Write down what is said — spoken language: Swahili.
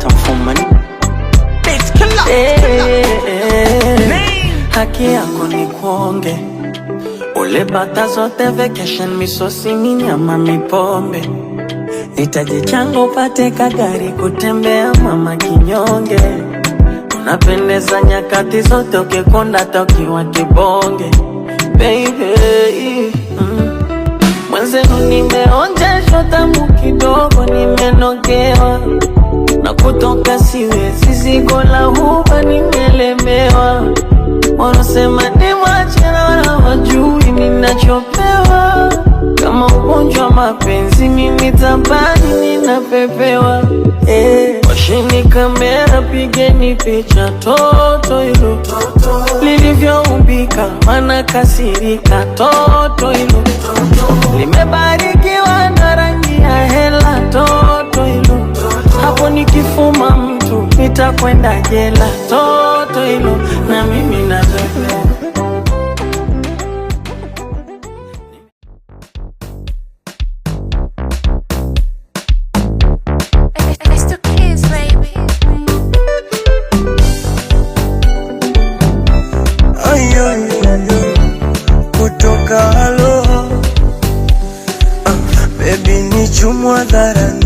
time for money. Bitch, killer. Haki yako ni kuonge. Ule bata zote vacation misosi nyama mipombe. Nitaji chango pate kagari kutembea mama kinyonge. Unapendeza nyakati zote ukikonda tokiwa kibonge. Baby, mwenzenu nimeonjeshwa tamu kidogo nimenogewa. Na kutoka siwezi zigo la huba nimelemewa. Wanasema ni mwachena wala wajui ninachopewa. Kama ugonjwa mapenzi mimi tabani ninapepewa. Washini kamera pigeni picha toto ilo lilivyoumbika mana kasirika toto ilo limebarikiwa na rangi ya hela toto ilo hapo nikifuma mtu nitakwenda jela toto ilo na mimi napepewa. Baby ni chumwa dharani